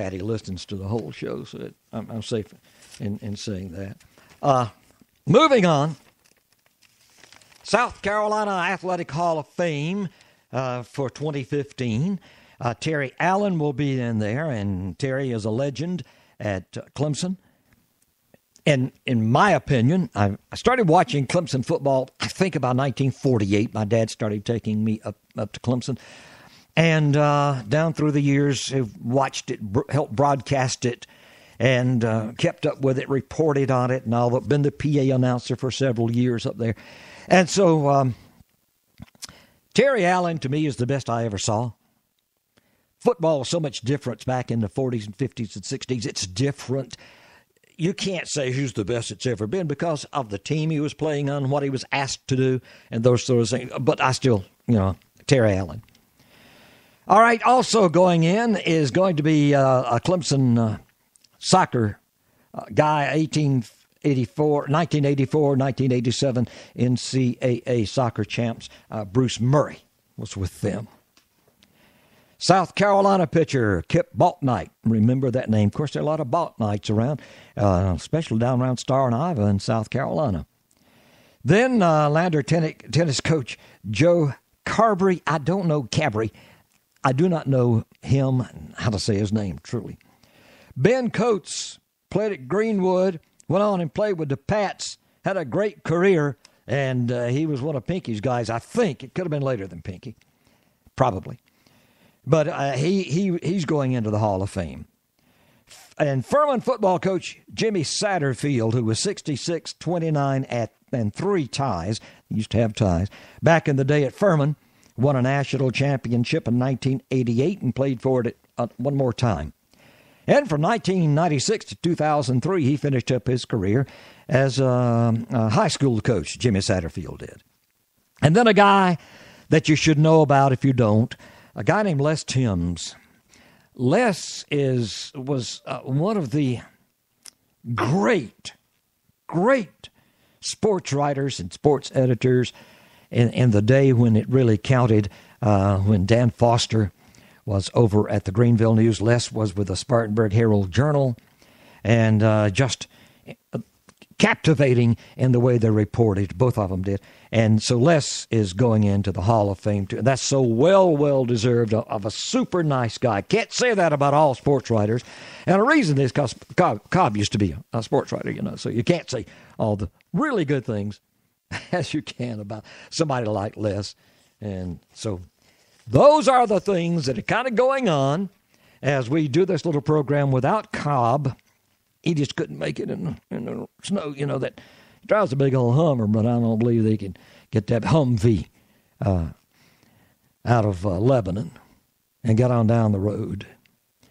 Patty listens to the whole show, so I'm safe in saying that. Moving on, South Carolina Athletic Hall of Fame for 2015. Terry Allen will be in there, and Terry is a legend at Clemson. And in my opinion, I started watching Clemson football, I think about 1948. My dad started taking me up to Clemson. And down through the years, have watched it, helped broadcast it, and kept up with it, reported on it, and all. Been the PA announcer for several years up there. And so Terry Allen, to me, is the best I ever saw. Football was so much different back in the 40s and 50s and 60s. It's different. You can't say who's the best it's ever been because of the team he was playing on, what he was asked to do, and those sort of things. But I still, Terry Allen. All right, also going in is going to be a Clemson soccer guy, 1984, 1987 NCAA soccer champs. Bruce Murray was with them. South Carolina pitcher Kip Baltnight. Remember that name. Of course, there are a lot of Baltnights around, especially down around Star and Iva in South Carolina. Then Lander tennis coach Joe Carberry. I don't know Cabry. I do not know him, how to say his name, truly. Ben Coates played at Greenwood, went on and played with the Pats, had a great career, and he was one of Pinky's guys. I think it could have been later than Pinky, probably. But he's going into the Hall of Fame. And Furman football coach Jimmy Satterfield, who was 66, 29, and 3 ties, he used to have ties, back in the day at Furman, won a national championship in 1988 and played for it one more time. And from 1996 to 2003, he finished up his career as a high school coach, Jimmy Satterfield did. And then a guy that you should know about if you don't, a guy named Les Timms. Les was one of the great sports writers and sports editors in the day when it really counted, when Dan Foster was over at the Greenville News. Les was with the Spartanburg Herald Journal, and just captivating in the way they reported. Both of them did. And so Les is going into the Hall of Fame, too. That's so well-deserved of a super nice guy. Can't say that about all sports writers. And the reason is because Cobb used to be a sports writer, so you can't say all the really good things as you can about somebody like Les. And so those are the things that are kind of going on as we do this little program without Cobb. He just couldn't make it in the snow, that drives a big old Hummer, but I don't believe they can get that Humvee out of Lebanon and get on down the road.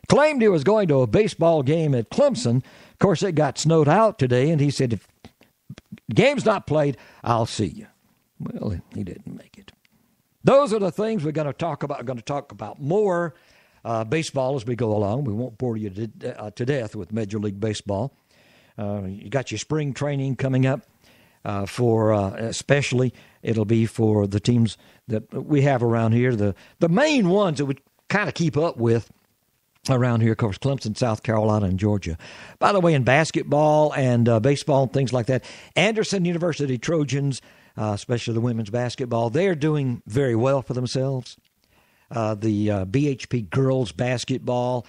Claimed he was going to a baseball game at Clemson. Of course, it got snowed out today, and he said, if the game's not played, I'll see you. Well, he didn't make it. Those are the things we're going to talk about. We're going to talk about more baseball as we go along. We won't bore you to death with Major League Baseball. You got your spring training coming up for especially it'll be for the teams that we have around here. The main ones that we kind of keep up with around here, of course, Clemson, South Carolina, and Georgia. By the way, in basketball and baseball and things like that, Anderson University Trojans, especially the women's basketball, they're doing very well for themselves. The BHP girls basketball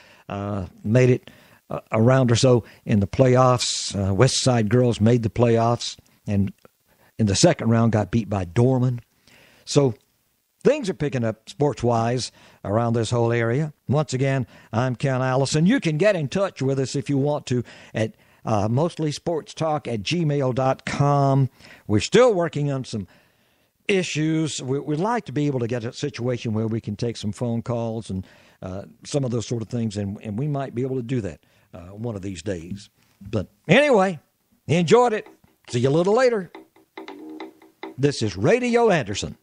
made it a round or so in the playoffs. West Side girls made the playoffs, and in the second round got beat by Dorman. So things are picking up sports-wise around this whole area. Once again, I'm Ken Allison. You can get in touch with us if you want to at mostlysportstalk@gmail.com. We're still working on some issues. We'd like to be able to get a situation where we can take some phone calls and some of those sort of things, and we might be able to do that one of these days. But anyway, enjoyed it. See you a little later. This is Radio Anderson.